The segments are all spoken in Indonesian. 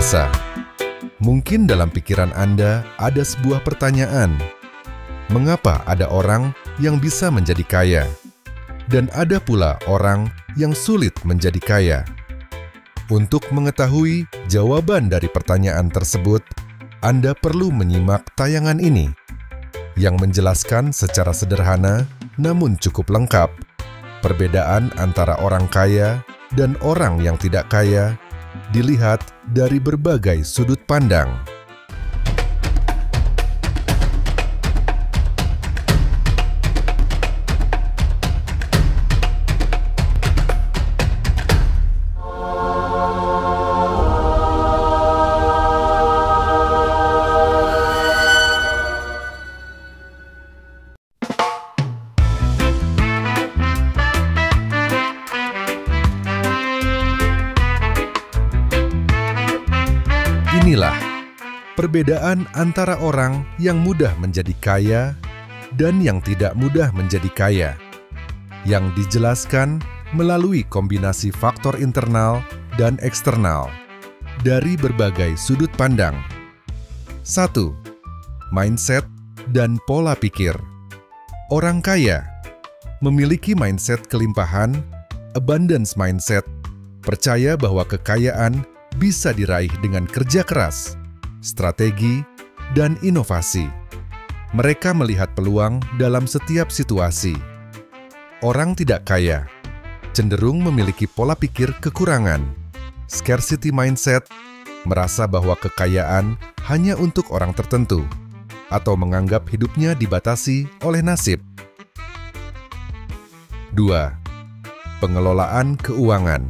biasa. Mungkin dalam pikiran Anda ada sebuah pertanyaan. Mengapa ada orang yang bisa menjadi kaya? Dan ada pula orang yang sulit menjadi kaya. Untuk mengetahui jawaban dari pertanyaan tersebut, Anda perlu menyimak tayangan ini yang menjelaskan secara sederhana namun cukup lengkap perbedaan antara orang kaya dan orang yang tidak kaya dilihat dari berbagai sudut pandang. Inilah perbedaan antara orang yang mudah menjadi kaya dan yang tidak mudah menjadi kaya, yang dijelaskan melalui kombinasi faktor internal dan eksternal dari berbagai sudut pandang. 1. Mindset dan pola pikir. Orang kaya memiliki mindset kelimpahan, abundance mindset, percaya bahwa kekayaan bisa diraih dengan kerja keras, strategi, dan inovasi. Mereka melihat peluang dalam setiap situasi. Orang tidak kaya cenderung memiliki pola pikir kekurangan, scarcity mindset, merasa bahwa kekayaan hanya untuk orang tertentu, atau menganggap hidupnya dibatasi oleh nasib. 2. Pengelolaan keuangan.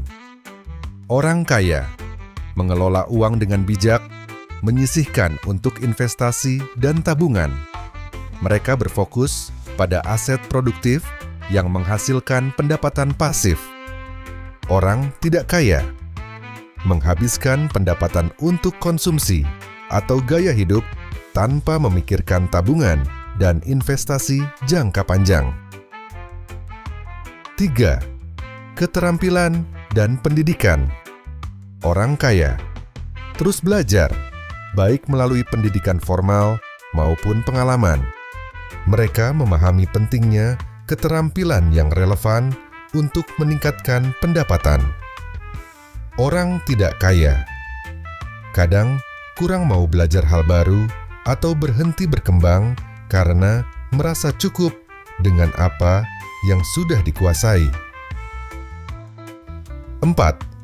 Orang kaya mengelola uang dengan bijak, menyisihkan untuk investasi dan tabungan. Mereka berfokus pada aset produktif yang menghasilkan pendapatan pasif. Orang tidak kaya menghabiskan pendapatan untuk konsumsi atau gaya hidup tanpa memikirkan tabungan dan investasi jangka panjang. 3. Keterampilan dan pendidikan. Orang kaya terus belajar, baik melalui pendidikan formal maupun pengalaman. Mereka memahami pentingnya keterampilan yang relevan untuk meningkatkan pendapatan. Orang tidak kaya kadang kurang mau belajar hal baru atau berhenti berkembang karena merasa cukup dengan apa yang sudah dikuasai. 4.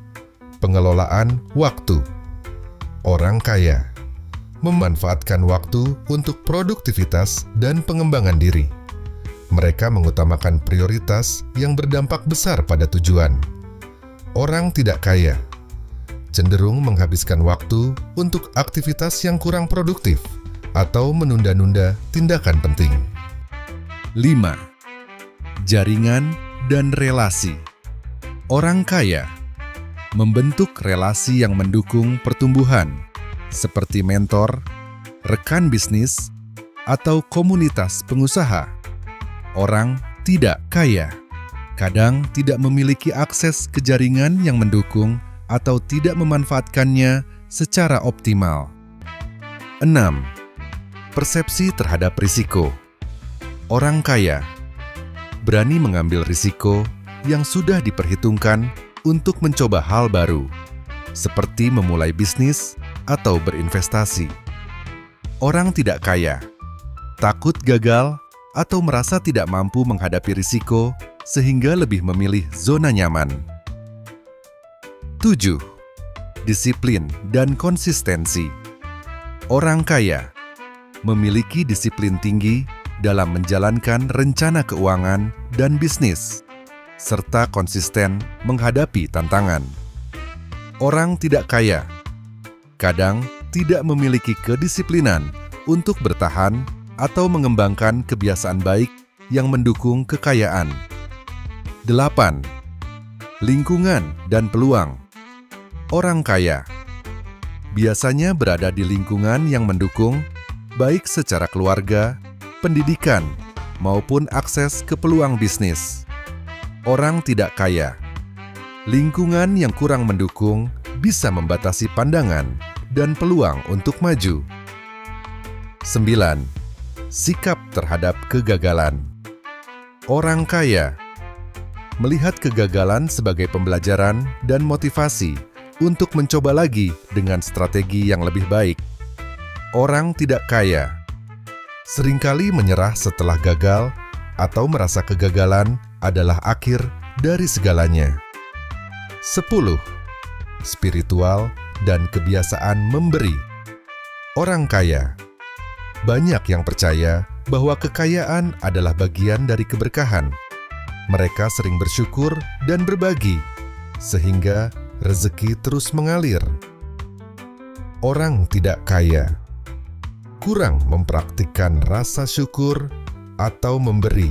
Pengelolaan waktu. Orang kaya memanfaatkan waktu untuk produktivitas dan pengembangan diri. Mereka mengutamakan prioritas yang berdampak besar pada tujuan. Orang tidak kaya cenderung menghabiskan waktu untuk aktivitas yang kurang produktif atau menunda-nunda tindakan penting. 5. Jaringan dan relasi. Orang kaya membentuk relasi yang mendukung pertumbuhan, seperti mentor, rekan bisnis, atau komunitas pengusaha. Orang tidak kaya kadang tidak memiliki akses ke jaringan yang mendukung atau tidak memanfaatkannya secara optimal. 6. Persepsi terhadap risiko. Orang kaya berani mengambil risiko yang sudah diperhitungkan untuk mencoba hal baru, seperti memulai bisnis atau berinvestasi. Orang tidak kaya takut gagal atau merasa tidak mampu menghadapi risiko sehingga lebih memilih zona nyaman. 7. Disiplin dan konsistensi. Orang kaya memiliki disiplin tinggi dalam menjalankan rencana keuangan dan bisnis, serta konsisten menghadapi tantangan. Orang tidak kaya kadang tidak memiliki kedisiplinan untuk bertahan atau mengembangkan kebiasaan baik yang mendukung kekayaan. 8. Lingkungan dan peluang. Orang kaya biasanya berada di lingkungan yang mendukung, baik secara keluarga, pendidikan, maupun akses ke peluang bisnis. Orang tidak kaya lingkungan yang kurang mendukung bisa membatasi pandangan dan peluang untuk maju. 9. Sikap terhadap kegagalan. Orang kaya melihat kegagalan sebagai pembelajaran dan motivasi untuk mencoba lagi dengan strategi yang lebih baik. Orang tidak kaya seringkali menyerah setelah gagal atau merasa kegagalan adalah akhir dari segalanya. 10. Spiritual dan kebiasaan memberi. Orang kaya banyak yang percaya bahwa kekayaan adalah bagian dari keberkahan. Mereka sering bersyukur dan berbagi, sehingga rezeki terus mengalir. Orang tidak kaya kurang mempraktikkan rasa syukur atau memberi,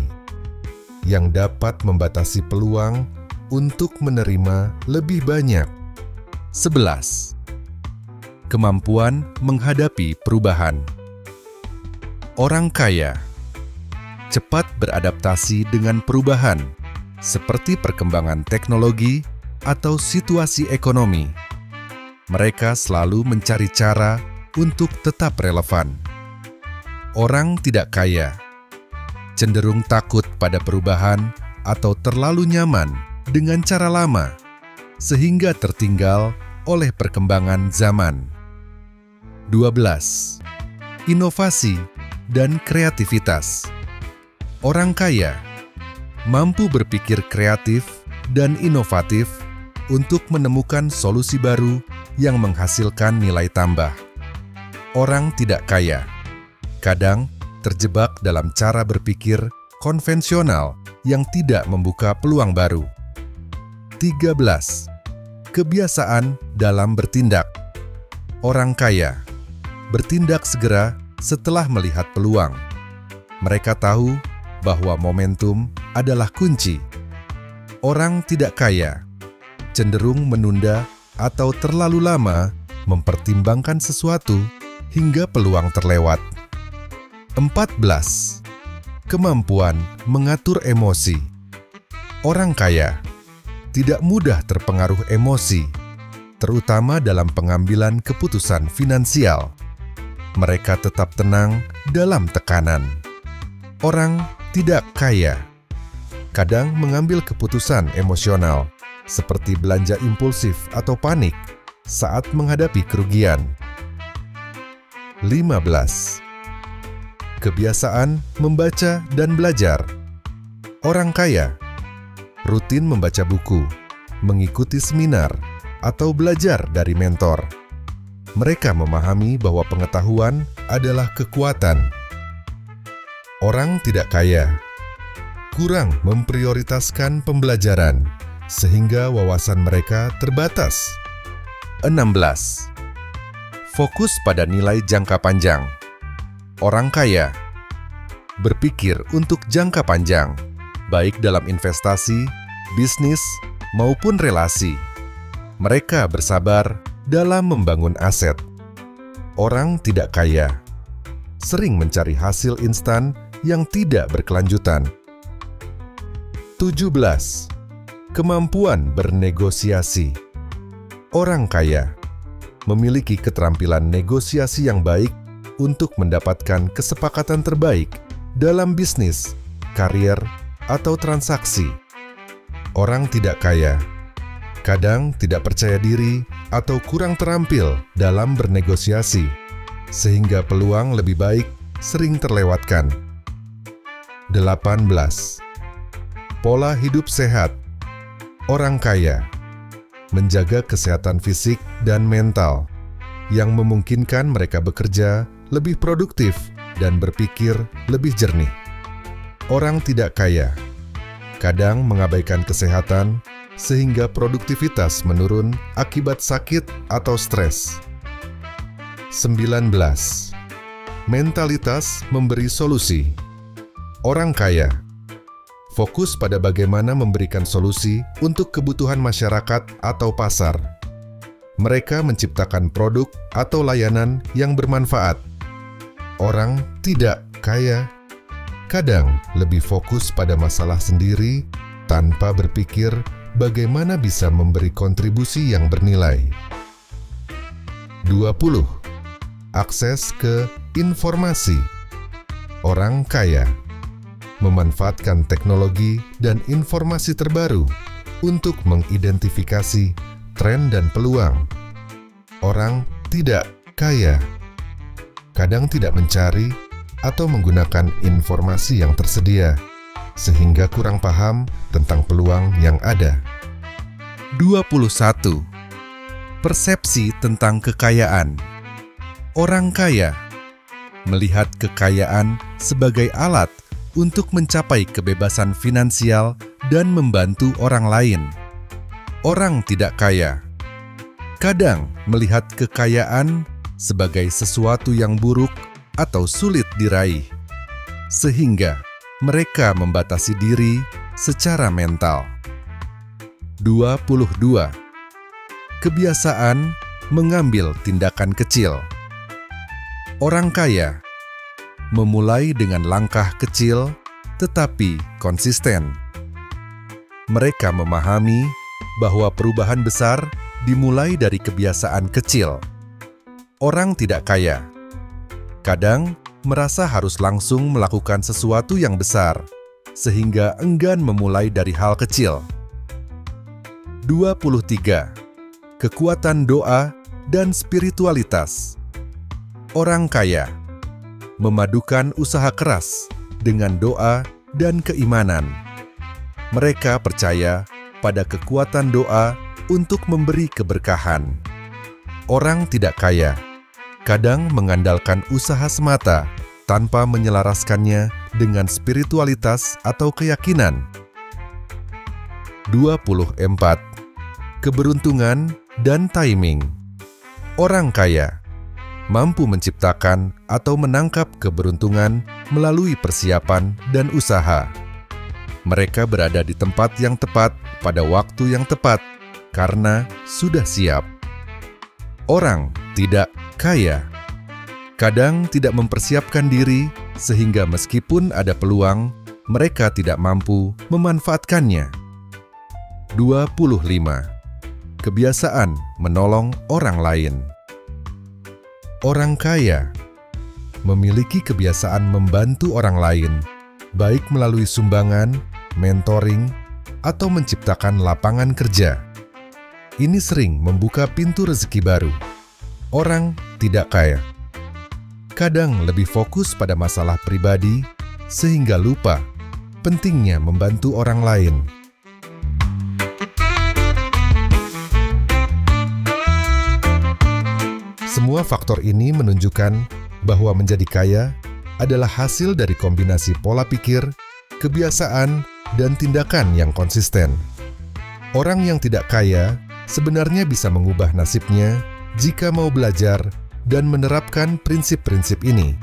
yang dapat membatasi peluang untuk menerima lebih banyak. 11. Kemampuan menghadapi perubahan. Orang kaya cepat beradaptasi dengan perubahan, seperti perkembangan teknologi atau situasi ekonomi. Mereka selalu mencari cara untuk tetap relevan. Orang tidak kaya cenderung takut pada perubahan atau terlalu nyaman dengan cara lama, sehingga tertinggal oleh perkembangan zaman. 12. Inovasi dan kreativitas. Orang kaya mampu berpikir kreatif dan inovatif untuk menemukan solusi baru yang menghasilkan nilai tambah. Orang tidak kaya kadang terjebak dalam cara berpikir konvensional yang tidak membuka peluang baru. 13. Kebiasaan dalam bertindak. Orang kaya bertindak segera setelah melihat peluang. Mereka tahu bahwa momentum adalah kunci. Orang tidak kaya cenderung menunda atau terlalu lama mempertimbangkan sesuatu hingga peluang terlewat. 14. Kemampuan mengatur emosi. Orang kaya tidak mudah terpengaruh emosi, terutama dalam pengambilan keputusan finansial. Mereka tetap tenang dalam tekanan. Orang tidak kaya kadang mengambil keputusan emosional, seperti belanja impulsif atau panik saat menghadapi kerugian. 15. Kebiasaan membaca dan belajar. Orang kaya rutin membaca buku, mengikuti seminar, atau belajar dari mentor. Mereka memahami bahwa pengetahuan adalah kekuatan. Orang tidak kaya kurang memprioritaskan pembelajaran, sehingga wawasan mereka terbatas. 16. Fokus pada nilai jangka panjang. Orang kaya berpikir untuk jangka panjang, baik dalam investasi, bisnis, maupun relasi. Mereka bersabar dalam membangun aset. Orang tidak kaya sering mencari hasil instan yang tidak berkelanjutan. 17. Kemampuan bernegosiasi. Orang kaya memiliki keterampilan negosiasi yang baik untuk mendapatkan kesepakatan terbaik dalam bisnis, karier, atau transaksi. Orang tidak kaya kadang tidak percaya diri atau kurang terampil dalam bernegosiasi, sehingga peluang lebih baik sering terlewatkan. 18. Pola hidup sehat. Orang kaya menjaga kesehatan fisik dan mental, yang memungkinkan mereka bekerja lebih produktif dan berpikir lebih jernih. Orang tidak kaya kadang mengabaikan kesehatan, sehingga produktivitas menurun akibat sakit atau stres. 19. Mentalitas memberi solusi. Orang kaya fokus pada bagaimana memberikan solusi untuk kebutuhan masyarakat atau pasar. Mereka menciptakan produk atau layanan yang bermanfaat. Orang tidak kaya kadang lebih fokus pada masalah sendiri tanpa berpikir bagaimana bisa memberi kontribusi yang bernilai. 20. Akses ke informasi. Orang kaya memanfaatkan teknologi dan informasi terbaru untuk mengidentifikasi tren dan peluang. Orang tidak kaya kadang tidak mencari atau menggunakan informasi yang tersedia, sehingga kurang paham tentang peluang yang ada. 21. Persepsi tentang kekayaan. Orang kaya melihat kekayaan sebagai alat untuk mencapai kebebasan finansial dan membantu orang lain. Orang tidak kaya kadang melihat kekayaan sebagai sesuatu yang buruk atau sulit diraih, sehingga mereka membatasi diri secara mental. 22. Kebiasaan mengambil tindakan kecil. Orang kaya memulai dengan langkah kecil tetapi konsisten. Mereka memahami bahwa perubahan besar dimulai dari kebiasaan kecil. Orang tidak kaya kadang merasa harus langsung melakukan sesuatu yang besar, sehingga enggan memulai dari hal kecil. 23. Kekuatan doa dan spiritualitas. Orang kaya memadukan usaha keras dengan doa dan keimanan. Mereka percaya pada kekuatan doa untuk memberi keberkahan. Orang tidak kaya kadang mengandalkan usaha semata tanpa menyelaraskannya dengan spiritualitas atau keyakinan. 24. Keberuntungan dan timing. Orang kaya mampu menciptakan atau menangkap keberuntungan melalui persiapan dan usaha. Mereka berada di tempat yang tepat pada waktu yang tepat karena sudah siap. Orang tidak kaya kadang tidak mempersiapkan diri, sehingga meskipun ada peluang, mereka tidak mampu memanfaatkannya. 25. Kebiasaan menolong orang lain. Orang kaya memiliki kebiasaan membantu orang lain, baik melalui sumbangan, mentoring, atau menciptakan lapangan kerja. Ini sering membuka pintu rezeki baru. Orang tidak kaya kadang lebih fokus pada masalah pribadi, sehingga lupa pentingnya membantu orang lain. Semua faktor ini menunjukkan bahwa menjadi kaya adalah hasil dari kombinasi pola pikir, kebiasaan, dan tindakan yang konsisten. Orang yang tidak kaya sebenarnya bisa mengubah nasibnya jika mau belajar dan menerapkan prinsip-prinsip ini.